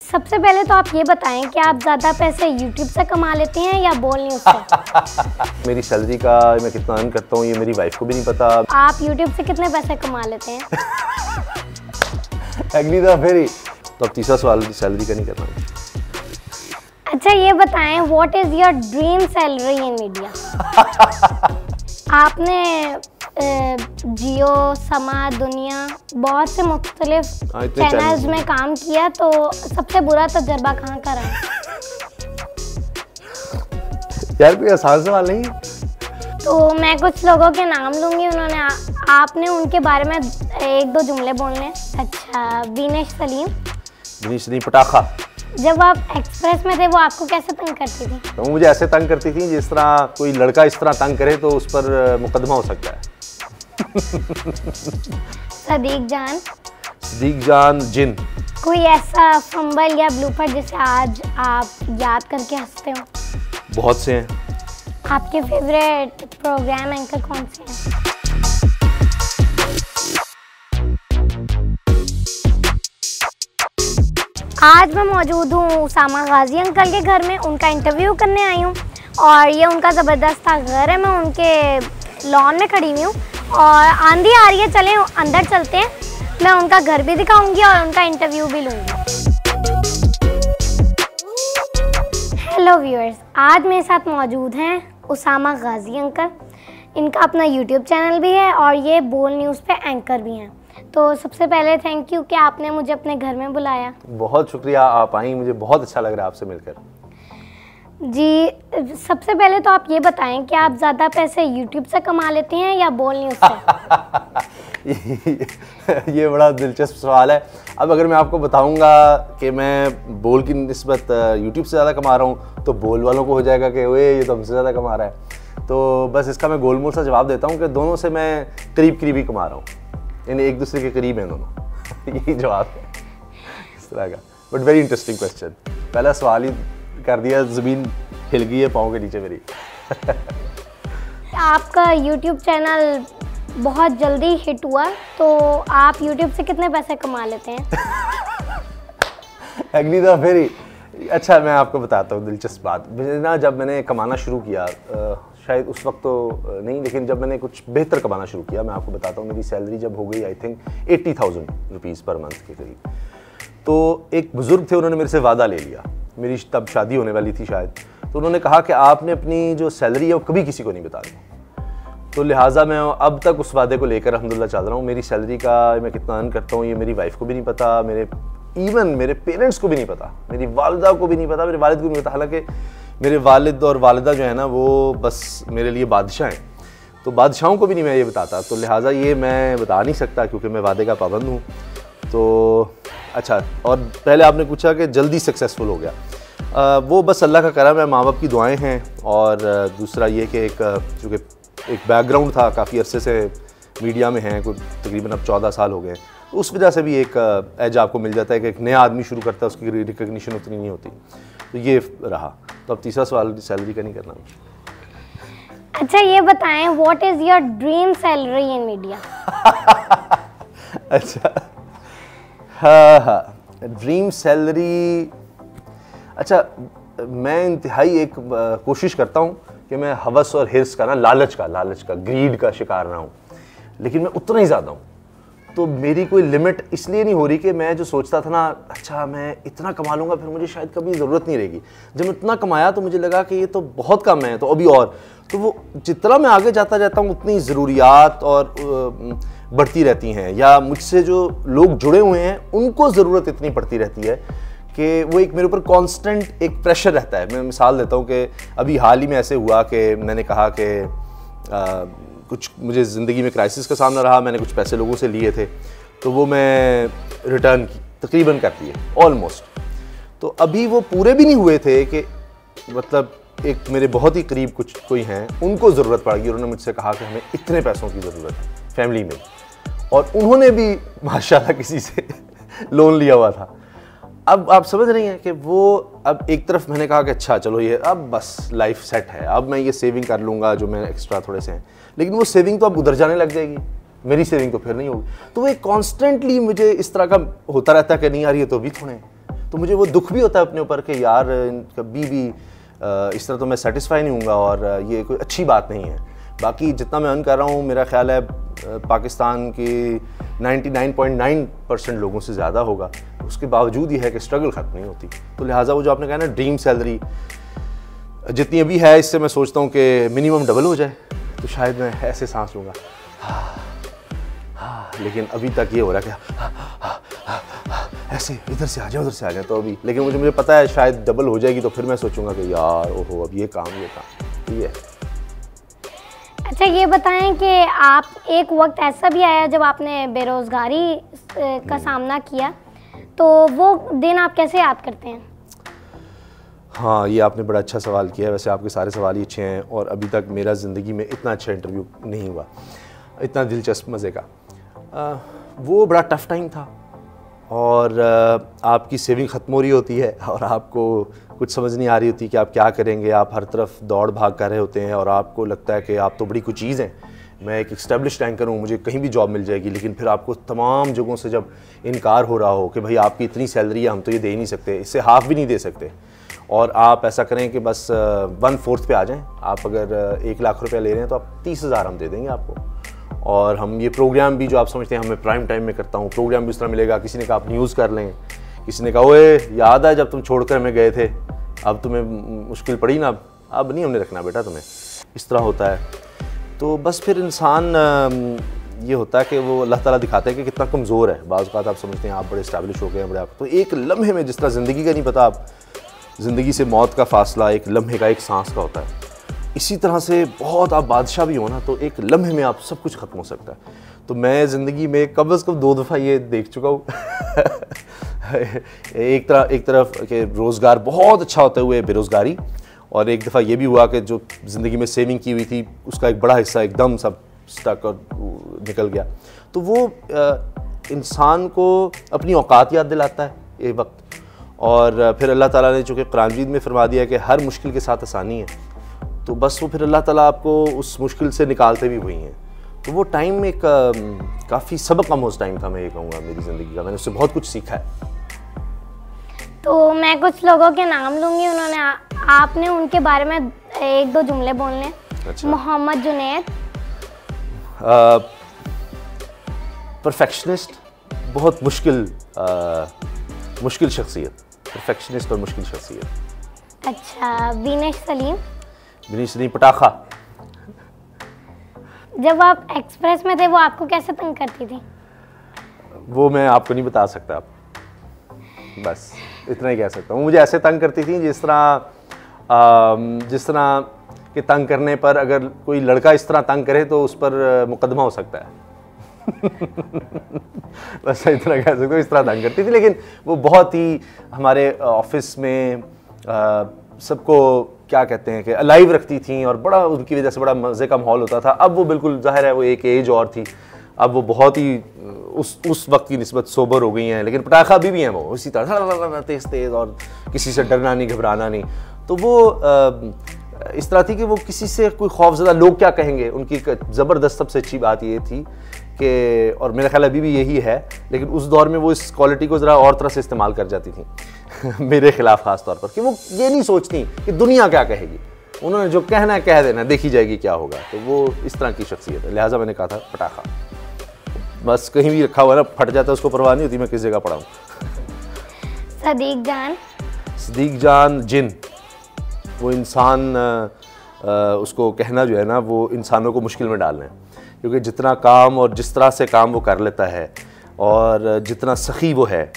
सबसे पहले तो आप ये बताएं कि आप ज़्यादा पैसे YouTube से कमा लेते हैं या बोल न्यूज़ से? मेरी सैलरी का मैं कितना अर्न करता हूँ ये मेरी वाइफ को भी नहीं पता। आप YouTube से कितने पैसे कमा लेते हैं? अगली दफा तो अब तीसरा सवाल सैलरी का नहीं करना। अच्छा ये बताएं, what is your dream salary in media? आपने जियो, समा, दुनिया बहुत से मुख्तलिफ चैनल्स में काम किया, तो सबसे बुरा तजर्बा कहाँ का रहा? यार कोई आसान सवाल नहीं है। तो मैं कुछ लोगों के नाम लूंगी, उन्होंने आपने उनके बारे में एक दो जुमले बोलने। अच्छा, बीनेश सलीम पटाखा। जब आप एक्सप्रेस में थे वो आपको कैसे तंग करती थी? तो मुझे ऐसे तंग करती थी जिस तरह कोई लड़का इस तरह तंग करे तो उस पर मुकदमा हो सकता है। सदीक जान जिन। कोई ऐसा फंबल या ब्लूपर जिसे आज आप याद करके हंसते हो? बहुत से हैं। आपके फेवरेट प्रोग्राम एंकर कौन से हैं? आज मैं मौजूद हूँ उसामा गाजी अंकल के घर में, उनका इंटरव्यू करने आई हूँ और ये उनका ज़बरदस्त घर है। मैं उनके लॉन में खड़ी हुई हूँ और आंधी आ रही है, चलें अंदर चलते हैं। मैं उनका घर भी दिखाऊंगी और उनका इंटरव्यू भी लूँगी। हेलो व्यूअर्स, आज मेरे साथ मौजूद हैं उसामा गाजी अंकल। इनका अपना यूट्यूब चैनल भी है और ये बोल न्यूज़ पे एंकर भी हैं। तो सबसे पहले थैंक यू कि आपने मुझे अपने घर में बुलाया। बहुत शुक्रिया, आप आई, मुझे बहुत अच्छा लग रहा है आपसे मिलकर। जी, सबसे पहले तो आप ये बताएं कि आप ज़्यादा पैसे YouTube से कमा लेते हैं या बोल न्यूज़ से? ये बड़ा दिलचस्प सवाल है। अब अगर मैं आपको बताऊंगा कि मैं बोल की निस्बत YouTube से ज़्यादा कमा रहा हूँ तो बोल वालों को हो जाएगा कि ओए ये तो हमसे ज़्यादा कमा रहा है। तो बस इसका मैं गोलमोल सा जवाब देता हूँ कि दोनों से मैं करीब करीब ही कमा रहा हूँ, यानी एक दूसरे के करीब हैं दोनों। यही जवाब है इस तरह का। But very interesting question. पहला सवाल ही कर दिया, ज़मीन हिल गई है पाँव के नीचे मेरी। आपका यूट्यूब चैनल बहुत जल्दी हिट हुआ, तो आप यूट्यूब से कितने पैसे कमा लेते हैं? अगली दफा अच्छा मैं आपको बताता हूँ दिलचस्प बात। ना जब मैंने कमाना शुरू किया, शायद उस वक्त तो नहीं, लेकिन जब मैंने कुछ बेहतर कमाना शुरू किया, मैं आपको बताता हूँ, मेरी सैलरी जब हो गई I think 80,000 rupees per month के करीब, तो एक बुज़ुर्ग थे, उन्होंने मेरे से वादा ले लिया। मेरी तब शादी होने वाली थी शायद, तो उन्होंने कहा कि आपने अपनी जो सैलरी है वो कभी किसी को नहीं बतानी। तो लिहाजा मैं अब तक उस वादे को लेकर अल्हम्दुलिल्लाह चल रहा हूँ। मेरी सैलरी का मैं कितना अर्न करता हूँ ये मेरी वाइफ को भी नहीं पता, मेरे पेरेंट्स को भी नहीं पता, मेरी वालिदा को भी नहीं पता, मेरे वालिद को भी नहीं पता। हालांकि मेरे वालिद और वालिदा जो है ना वो बस मेरे लिए बादशाह हैं, तो बादशाहों को भी नहीं मैं ये बताता। तो लिहाजा ये मैं बता नहीं सकता क्योंकि मैं वादे का पाबंद हूँ। तो अच्छा, और पहले आपने पूछा कि जल्दी सक्सेसफुल हो गया, वो बस अल्लाह का करम है, माँ बाप की दुआएं हैं, और दूसरा ये कि चूँकि एक बैकग्राउंड था, काफ़ी अरसे से मीडिया में हैं, कोई तकरीबन अब 14 साल हो गए, तो उस वजह से भी एक एज आपको मिल जाता है कि एक नया आदमी शुरू करता है, उसकी रिकग्निशन उतनी नहीं होती। तो ये रहा। तो अब तीसरा सवाल सैलरी का नहीं करना। अच्छा ये बताएं, what is your dream salary in media? अच्छा, हाँ, ड्रीम सैलरी। अच्छा, मैं इंतहाई एक कोशिश करता हूँ कि मैं हवस और हिर्स का ना, लालच का ग्रीड का शिकार ना हूँ, लेकिन मैं उतना ही ज़्यादा हूँ। तो मेरी कोई लिमिट इसलिए नहीं हो रही कि मैं जो सोचता था ना, अच्छा मैं इतना कमा लूँगा फिर मुझे शायद कभी ज़रूरत नहीं रहेगी। जब इतना कमाया तो मुझे लगा कि ये तो बहुत कम है, तो अभी और, तो वो जितना मैं आगे जाता हूँ उतनी ज़रूरियात और बढ़ती रहती हैं, या मुझसे जो लोग जुड़े हुए हैं उनको ज़रूरत इतनी पड़ती रहती है कि वो एक मेरे ऊपर कांस्टेंट एक प्रेशर रहता है। मैं मिसाल देता हूँ कि अभी हाल ही में ऐसे हुआ कि मैंने कहा कि कुछ मुझे ज़िंदगी में क्राइसिस का सामना रहा, मैंने कुछ पैसे लोगों से लिए थे, तो वो मैं रिटर्न तकरीबन कर दिए ऑलमोस्ट। तो अभी वो पूरे भी नहीं हुए थे कि मतलब एक मेरे बहुत ही करीब कोई हैं, उनको ज़रूरत पड़ गई, उन्होंने मुझसे कहा कि हमें इतने पैसों की ज़रूरत है फैमिली में, और उन्होंने भी माशाल्लाह किसी से लोन लिया हुआ था। अब आप समझ रही हैं कि वो, अब एक तरफ मैंने कहा कि अच्छा चलो ये अब बस लाइफ सेट है, अब मैं ये सेविंग कर लूँगा जो मैं एक्स्ट्रा थोड़े से हैं, लेकिन वो सेविंग तो अब उधर जाने लग जाएगी, मेरी सेविंग तो फिर नहीं होगी। तो वो एक कॉन्स्टेंटली मुझे इस तरह का होता रहता है कि नहीं यार ये तो अभी थोड़े हैं, तो मुझे वो दुख भी होता है अपने ऊपर कि यार कभी भी इस तरह तो मैं सेटिस्फाई नहीं हूँगा और ये कोई अच्छी बात नहीं है। बाकी जितना मैं अर्न कर रहा हूँ मेरा ख्याल है पाकिस्तान के 99.9% लोगों से ज़्यादा होगा, उसके बावजूद ये है कि स्ट्रगल ख़त्म नहीं होती। तो लिहाजा वो जो आपने कहा ना ड्रीम सैलरी जितनी अभी है, इससे मैं सोचता हूँ कि मिनिमम डबल हो जाए तो शायद मैं ऐसे सांस लूँगा। लेकिन अभी तक ये हो रहा है कि ऐसे इधर से आ जाए उधर से आ जाए, तो अभी लेकिन मुझे पता है शायद डबल हो जाएगी तो फिर मैं सोचूंगा कि यार ओहो अब ये काम ये है। अच्छा ये बताएं कि आप एक वक्त ऐसा भी आया जब आपने बेरोज़गारी का सामना किया, तो वो दिन आप कैसे याद करते हैं? हाँ, ये आपने बड़ा अच्छा सवाल किया है। वैसे आपके सारे सवाल ही अच्छे हैं और अभी तक मेरा ज़िंदगी में इतना अच्छा इंटरव्यू नहीं हुआ, इतना दिलचस्प मज़े का। वो बड़ा टफ़ टाइम था और आपकी सेविंग ख़त्म हो रही होती है और आपको कुछ समझ नहीं आ रही होती कि आप क्या करेंगे। आप हर तरफ दौड़ भाग कर रहे होते हैं और आपको लगता है कि आप तो बड़ी कुछ चीज़ हैं, मैं एक एस्टेब्लिश्ड एंकर हूँ, मुझे कहीं भी जॉब मिल जाएगी। लेकिन फिर आपको तमाम जगहों से जब इनकार हो रहा हो कि भाई आपकी इतनी सैलरी है, हम तो ये दे ही नहीं सकते, इससे हाफ भी नहीं दे सकते, और आप ऐसा करें कि बस 1/4 पे आ जाएं। आप अगर 1 लाख रुपया ले रहे हैं तो आप 30,000 हम दे देंगे आपको, और हम ये प्रोग्राम भी जो आप समझते हैं हमें प्राइम टाइम में करता हूँ, प्रोग्राम भी उस तरह मिलेगा। किसी ने कहा आप न्यूज़ कर लें, किसी ने कहा ओए याद है जब तुम छोड़कर हमें गए थे, अब तुम्हें मुश्किल पड़ी ना, अब नहीं हमने रखना बेटा तुम्हें, इस तरह होता है। तो बस फिर इंसान ये होता है कि वो अल्लाह ताला दिखाता है कि कितना कमज़ोर है। बाज़ बात आप समझते हैं आप बड़े इस्टेब्लिश हो गए हैं, बड़े आप, तो एक लम्हे में, जिस तरह ज़िंदगी का नहीं पता, आप ज़िंदगी से मौत का फासला एक लम्हे का, एक सांस का होता है, इसी तरह से बहुत आप बादशाह भी हो ना तो एक लम्हे में आप सब कुछ ख़त्म हो सकता है। तो मैं ज़िंदगी में कम से कम 2 दफ़ा ये देख चुका हूँ। एक तरफ के रोज़गार बहुत अच्छा होते हुए बेरोज़गारी, और एक दफ़ा ये भी हुआ कि जो ज़िंदगी में सेविंग की हुई थी उसका एक बड़ा हिस्सा एकदम सब स्टक और निकल गया। तो वो इंसान को अपनी औकात याद दिलाता है ये वक्त। और फिर अल्लाह ताला ने चूँकि कुरान मजीद में फरमा दिया कि हर मुश्किल के साथ आसानी है, तो बस वो फिर अल्लाह ताला आपको उस मुश्किल से निकालते भी हुई हैं। तो वो टाइम एक काफ़ी सबक आमोज़ टाइम था, मैं ये कहूँगा मेरी ज़िंदगी का, मैंने उससे बहुत कुछ सीखा है। तो मैं कुछ लोगों के नाम लूँगी, उन्होंने आपने उनके बारे में 1-2 जुमले बोलने। अच्छा। मोहम्मद जुनैद। परफेक्शनिस्ट, बहुत मुश्किल शख्सियत, परफेक्शनिस्ट और मुश्किल शख्सियत। अच्छा। बिनेश सलीम। बिनेश सलीम पटाखा। जब आप एक्सप्रेस में थे वो आपको कैसे तंग करती थी? वो मैं आपको नहीं बता सकता, बस इतना ही कह सकता हूँ। मुझे ऐसे तंग करती थी जिस तरह के तंग करने पर अगर कोई लड़का इस तरह तंग करे तो उस पर मुकदमा हो सकता है। बस इतना कह सकता हूँ, इस तरह तंग करती थी। लेकिन वो बहुत ही हमारे ऑफिस में सबको क्या कहते हैं कि अलाइव रखती थी और बड़ा उनकी वजह से बड़ा मज़े का माहौल होता था। अब वो बिल्कुल ज़ाहिर है वो एक एज और थी, अब वो बहुत ही उस वक्त की निस्बत सोबर हो गई हैं, लेकिन पटाखा भी हैं वो इसी तरह तेज़ तेज़ और किसी से डरना नहीं घबराना नहीं। तो वो इस तरह थी कि वो किसी से कोई खौफज़दा, लोग क्या कहेंगे, उनकी ज़बरदस्त सबसे अच्छी बात ये थी कि, और मेरा ख्याल अभी भी यही है, लेकिन उस दौर में वो इस क्वालिटी को ज़रा और तरह से इस्तेमाल कर जाती थी मेरे ख़िलाफ़ ख़ास तौर पर, कि वो ये नहीं सोचती कि दुनिया क्या कहेगी, उन्होंने जो कहना है कह देना, देखी जाएगी क्या होगा। तो वो इस तरह की शख्सियत है, लिहाजा मैंने कहा था पटाखा। बस कहीं भी रखा हुआ ना फट जाता है, उसको परवाह नहीं होती मैं किस जगह पड़ा हूँ। सदीक जान। सदीक जान जिन, वो इंसान उसको कहना जो है ना वो इंसानों को मुश्किल में डालना है, क्योंकि जितना काम और जिस तरह से काम वो कर लेता है और जितना सखी वो है,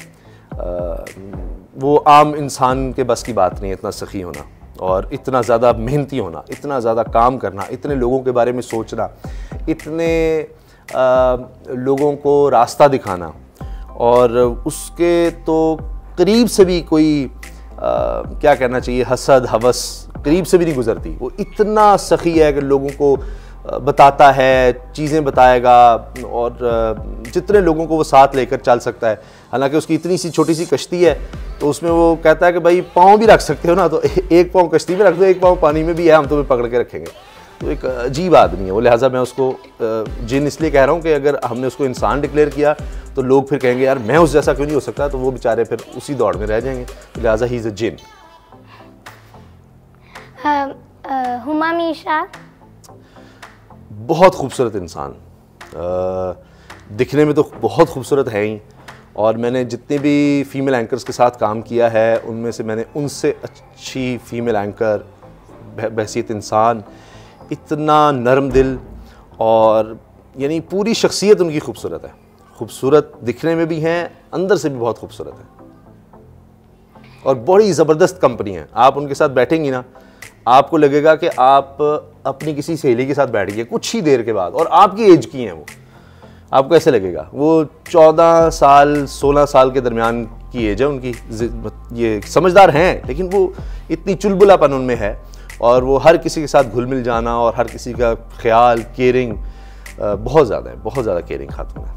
वो आम इंसान के बस की बात नहीं है इतना सखी होना और इतना ज़्यादा मेहनती होना, इतना ज़्यादा काम करना, इतने लोगों के बारे में सोचना, इतने लोगों को रास्ता दिखाना, और उसके तो करीब से भी कोई क्या कहना चाहिए, हसद हवस करीब से भी नहीं गुजरती। वो इतना सखी है कि लोगों को बताता है, चीज़ें बताएगा, और जितने लोगों को वो साथ लेकर चल सकता है। हालांकि उसकी इतनी सी छोटी सी कश्ती है तो उसमें वो कहता है कि भाई पाँव भी रख सकते हो ना, तो एक पाँव कश्ती में रख दो, एक पाँव पानी में भी है, हम तुम्हें पकड़ के रखेंगे। तो एक अजीब आदमी है वो, लिहाजा मैं उसको जिन इसलिए कह रहा हूँ कि अगर हमने उसको इंसान डिक्लेयर किया तो लोग फिर कहेंगे यार मैं उस जैसा क्यों नहीं हो सकता, तो वो बेचारे फिर उसी दौड़ में रह जाएंगे, तो लिहाजा ही इज़ अ जिन। हुमा मीशा बहुत खूबसूरत इंसान, दिखने में तो बहुत खूबसूरत है ही, और मैंने जितने भी फीमेल एंकर्स के साथ काम किया है उनमें से मैंने उनसे अच्छी फीमेल एंकर बहसीत इंसान, इतना नरम दिल, और यानी पूरी शख्सियत उनकी खूबसूरत है, खूबसूरत दिखने में भी हैं, अंदर से भी बहुत खूबसूरत है, और बड़ी ज़बरदस्त कंपनी है। आप उनके साथ बैठेंगी ना, आपको लगेगा कि आप अपनी किसी सहेली के साथ बैठ गए कुछ ही देर के बाद, और आपकी एज की हैं वो, आपको ऐसे लगेगा। वो 14 साल 16 साल के दरमियान की एज है उनकी, ये समझदार हैं, लेकिन वो इतनी चुलबुलापन उनमें है, और वो हर किसी के साथ घुल मिल जाना और हर किसी का ख्याल, केयरिंग बहुत ज़्यादा है, बहुत ज़्यादा केयरिंग खातून है।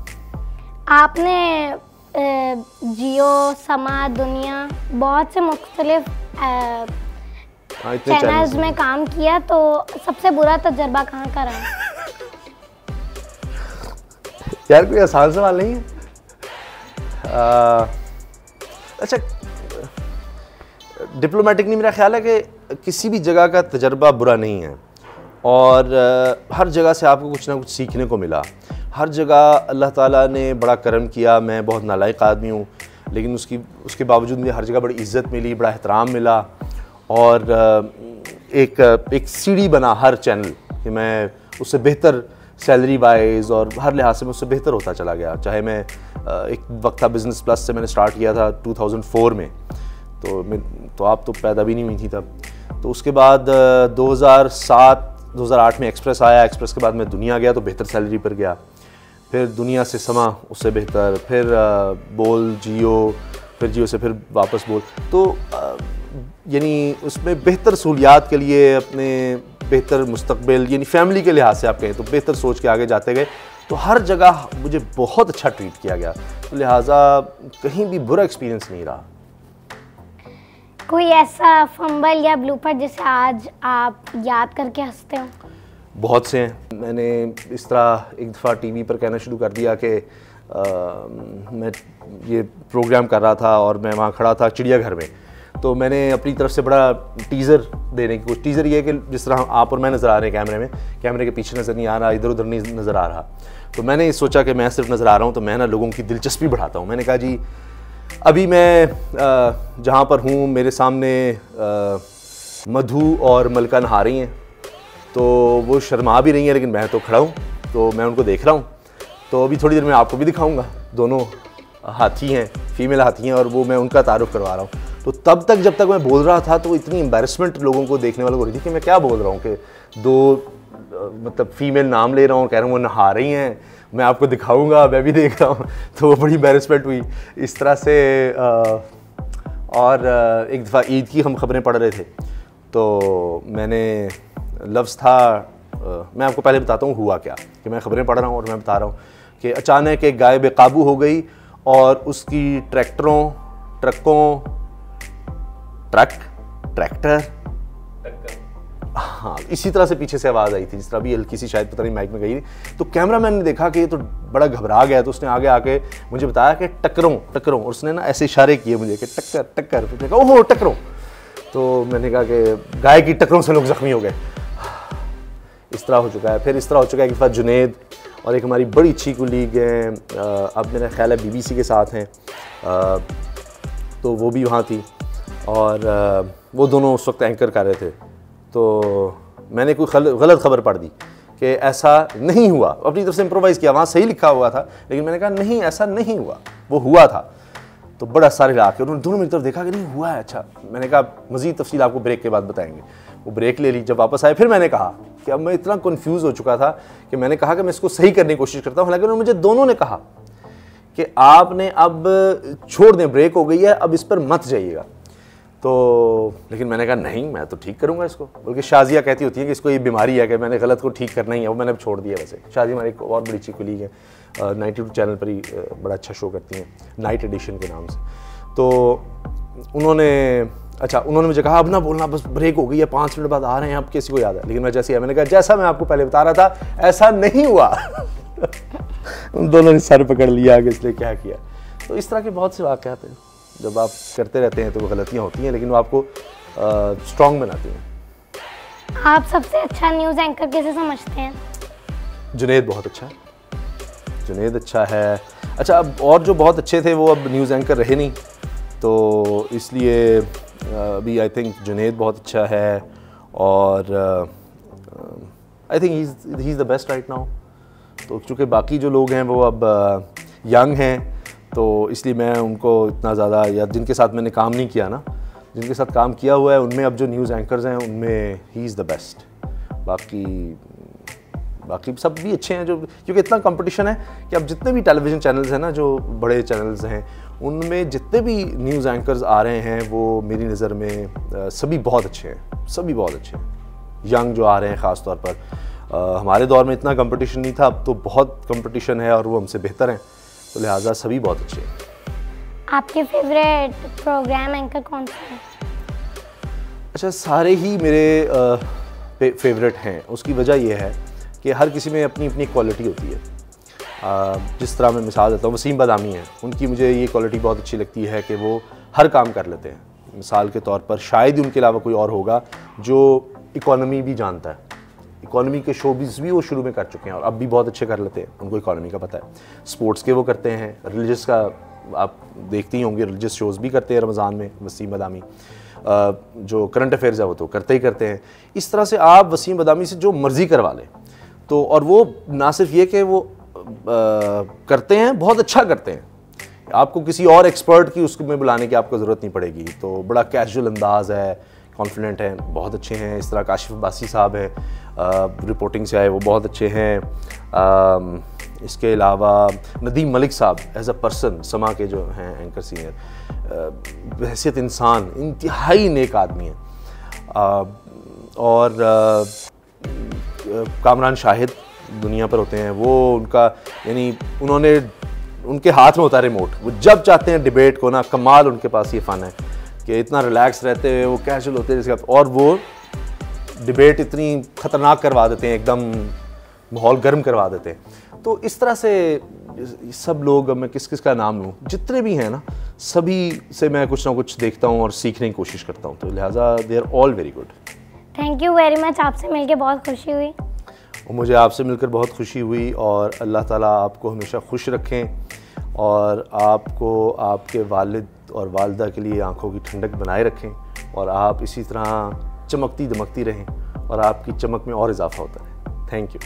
आपने जियो, समा, दुनिया बहुत से मुख्तलिफ चैनल्स में काम किया, तो सबसे बुरा तजर्बा कहाँ का रहा? यार कोई आसान सवाल नहीं है। अच्छा, डिप्लोमेटिक नहीं, मेरा ख्याल है कि किसी भी जगह का तजर्बा बुरा नहीं है, और हर जगह से आपको कुछ ना कुछ सीखने को मिला। हर जगह अल्लाह ताला ने बड़ा करम किया, मैं बहुत नालायक आदमी हूँ, लेकिन उसके बावजूद मुझे हर जगह बड़ी इज़्ज़त मिली, बड़ा एहतराम मिला, और एक सीढ़ी बना हर चैनल कि मैं उससे बेहतर सैलरी वाइज और हर लिहाज से मैं उससे बेहतर होता चला गया। चाहे मैं एक वक्त था बिज़नेस प्लस से मैंने स्टार्ट किया था 2004 में, तो आप तो पैदा भी नहीं हुई थी तब। तो उसके बाद 2007-2008 में एक्सप्रेस आया, एक्सप्रेस के बाद मैं दुनिया गया तो बेहतर सैलरी पर गया, फिर दुनिया से समा उससे बेहतर, फिर बोल जियो, फिर जियो से फिर वापस बोल, तो यानी उसमें बेहतर सहूलियात के लिए अपने बेहतर मुस्तकबिल, यानी फैमिली के लिहाज से आप कहें तो बेहतर सोच के आगे जाते गए, तो हर जगह मुझे बहुत अच्छा ट्रीट किया गया, तो लिहाजा कहीं भी बुरा एक्सपीरियंस नहीं रहा। कोई ऐसा फंबल या ब्लूपर जिसे आज आप याद करके हंसते हो? बहुत से हैं। मैंने इस तरह एक दफ़ा टीवी पर कहना शुरू कर दिया कि मैं ये प्रोग्राम कर रहा था और मैं वहाँ खड़ा था चिड़ियाघर में, तो मैंने अपनी तरफ से बड़ा टीज़र देने की कोशिश, टीज़र ये कि जिस तरह आप और मैं नज़र आ रहे हैं कैमरे में, कैमरे के पीछे नज़र नहीं आ रहा, इधर उधर नहीं नज़र आ रहा, तो मैंने ये सोचा कि मैं सिर्फ नज़र आ रहा हूँ तो मैं ना लोगों की दिलचस्पी बढ़ाता हूँ। मैंने कहा जी अभी मैं जहाँ पर हूँ मेरे सामने मधु और मलका नहा रही हैं, तो वो शर्मा भी रही हैं, लेकिन मैं तो खड़ा हूँ, तो मैं उनको देख रहा हूँ, तो अभी थोड़ी देर में आपको भी दिखाऊँगा। दोनों हाथी हैं, फीमेल हाथी हैं, और वो मैं उनका तारुफ करवा रहा हूँ। तो तब तक जब तक मैं बोल रहा था तो इतनी एम्बैरेसमेंट लोगों को, देखने वालों को हो रही थी कि मैं क्या बोल रहा हूँ, कि दो मतलब फीमेल नाम ले रहा हूँ, कह रहा हूँ वो नहा रही हैं, मैं आपको दिखाऊंगा, मैं भी देख रहा हूँ, तो वो बड़ी एम्बैरेसमेंट हुई इस तरह से। और एक दफ़ा ईद की हम खबरें पढ़ रहे थे, तो मैंने लफ्ज़ था, मैं आपको पहले बताता हूँ हुआ क्या, कि मैं खबरें पढ़ रहा हूँ और मैं बता रहा हूँ कि अचानक एक गाय बेकाबू हो गई और उसकी ट्रैक्टर हाँ इसी तरह से पीछे से आवाज़ आई थी, जिस तरह भी हल्की सी शायद पता नहीं माइक में गई थी। तो कैमरामैन ने देखा कि ये तो बड़ा घबरा गया, तो उसने आगे आके मुझे बताया कि टकरों, और उसने ना ऐसे इशारे किए मुझे कि टक्कर, फिर कहा ओहो टकरों, तो मैंने कहा कि गाय की टकरों से लोग जख्मी हो गए। इस तरह हो चुका है। फिर इस तरह हो चुका है कि फिर जुनेद और एक हमारी बड़ी अच्छी कुलीग हैं, अब मेरा ख्याल है BBC के साथ हैं, तो वो भी वहाँ थी, और वो दोनों उस वक्त एंकर कर रहे थे। तो मैंने कोई गलत खबर पढ़ दी कि ऐसा नहीं हुआ, अपनी तरफ से इम्प्रोवाइज़ किया, वहाँ सही लिखा हुआ था, लेकिन मैंने कहा नहीं ऐसा नहीं हुआ, वो हुआ था। तो बड़ा सारे ला के उन्होंने दोनों मेरी तरफ देखा कि नहीं हुआ है। अच्छा, मैंने कहा मज़ीद तफसील आपको ब्रेक के बाद बताएंगे। वो ब्रेक ले ली, जब वापस आए फिर मैंने कहा कि अब मैं इतना कन्फ्यूज़ हो चुका था कि मैंने कहा कि मैं इसको सही करने की कोशिश करता हूँ। हालांकि उन्होंने मुझे दोनों ने कहा कि आपने अब छोड़ दें, ब्रेक हो गई है, अब इस पर मत जाइएगा। तो लेकिन मैंने कहा नहीं, मैं तो ठीक करूँगा इसको। बल्कि शाजिया कहती होती है कि इसको ये बीमारी है कि मैंने गलत को ठीक करना ही है, वो मैंने अब छोड़ दिया। वैसे शाजिया हमारी एक और बड़ी अच्छी कुलीग है, 92 चैनल पर ही बड़ा अच्छा शो करती हैं, नाइट एडिशन के नाम से। तो उन्होंने अच्छा, उन्होंने मुझे कहा अब ना बोलना, बस ब्रेक हो गई है, 5 मिनट बाद आ रहे हैं, अब किसी को याद है। लेकिन मैं जैसे मैंने कहा जैसा मैं आपको पहले बता रहा था ऐसा नहीं हुआ। उन दोनों ने सर पकड़ लिया कि इसलिए क्या किया। तो इस तरह के बहुत से वाक़यात हैं, जब आप करते रहते हैं तो वो गलतियाँ होती हैं, लेकिन वो आपको स्ट्रॉन्ग बनाती हैं। आप सबसे अच्छा न्यूज़ एंकर किसे समझते हैं? जुनैद बहुत अच्छा है, जुनैद अच्छा है। अच्छा, अब और जो बहुत अच्छे थे वो अब न्यूज़ एंकर रहे नहीं, तो इसलिए अभी आई थिंक जुनैद बहुत अच्छा है, और I think he is the best right now. तो चूँकि बाकी जो लोग हैं वो अब यंग हैं, तो इसलिए मैं उनको इतना ज़्यादा, या जिनके साथ मैंने काम नहीं किया ना, जिनके साथ काम किया हुआ है उनमें अब जो न्यूज़ एंकर्स हैं उनमें ही इज़ द बेस्ट। बाकी सब भी अच्छे हैं, जो क्योंकि इतना कंपटीशन है कि अब जितने भी टेलीविज़न चैनल्स हैं ना, जो बड़े चैनल्स हैं, उनमें जितने भी न्यूज़ एंकर्स आ रहे हैं वो मेरी नज़र में सभी बहुत अच्छे हैं, सभी बहुत अच्छे हैं। यंग जो आ रहे हैं ख़ास तौर पर, हमारे दौर में इतना कंपटीशन नहीं था, अब तो बहुत कंपटीशन है और वो हमसे बेहतर हैं, तो लिहाजा सभी बहुत अच्छे हैं। आपके फेवरेट प्रोग्राम एंकर कौन सा है? अच्छा, सारे ही मेरे फेवरेट हैं। उसकी वजह यह है कि हर किसी में अपनी अपनी क्वालिटी होती है। जिस तरह मैं मिसाल देता हूँ, वसीम बदामी हैं, उनकी मुझे ये क्वालिटी बहुत अच्छी लगती है कि वो हर काम कर लेते हैं। मिसाल के तौर पर शायद ही उनके अलावा कोई और होगा जो इकोनॉमी भी जानता है। इकोनॉमी के शोबिज़ भी वो शुरू में कर चुके हैं और अब भी बहुत अच्छे कर लेते हैं, उनको इकोनॉमी का पता है। स्पोर्ट्स के वो करते हैं, रिलीजियस का आप देखते ही होंगे, रिलीजियस शोज़ भी करते हैं रमज़ान में वसीम बदामी। जो करंट अफेयर्स है वो तो करते ही करते हैं। इस तरह से आप वसीम बदामी से जो मर्ज़ी करवा लें, तो और वो ना सिर्फ ये कि वो करते हैं, बहुत अच्छा करते हैं। आपको किसी और एक्सपर्ट की उसमें बुलाने की आपको ज़रूरत नहीं पड़ेगी। तो बड़ा कैजुअल अंदाज़ है, कॉन्फिडेंट हैं, बहुत अच्छे हैं। इस तरह काशिफ अब्बासी साहब हैं, रिपोर्टिंग से आए, वो बहुत अच्छे हैं। इसके अलावा नदीम मलिक साहब एज अ पर्सन, समा के जो हैं एंकर सीनियर, बहैसियत इंसान इंतहाई नेक आदमी हैं। और कामरान शाहिद दुनिया पर होते हैं, वो उनका यानी उन्होंने उनके हाथ में होता है रिमोट, वो जब चाहते हैं डिबेट को ना, कमाल उनके पास ये फ़न है कि इतना रिलैक्स रहते हुए वो कैजुअल होते हैं, और वो डिबेट इतनी ख़तरनाक करवा देते हैं, एकदम माहौल गर्म करवा देते हैं। तो इस तरह से सब लोग, मैं किस किस का नाम लूँ, जितने भी हैं ना, सभी से मैं कुछ ना कुछ देखता हूँ और सीखने की कोशिश करता हूँ, तो लिहाजा they are all very good. Thank you very much, आपसे मिलकर बहुत खुशी हुई। और मुझे आपसे मिलकर बहुत खुशी हुई, और अल्लाह ताला आपको हमेशा खुश रखें और आपको आपके वालिद और वालिदा के लिए आंखों की ठंडक बनाए रखें, और आप इसी तरह चमकती दमकती रहें और आपकी चमक में और इजाफा होता रहे। Thank you.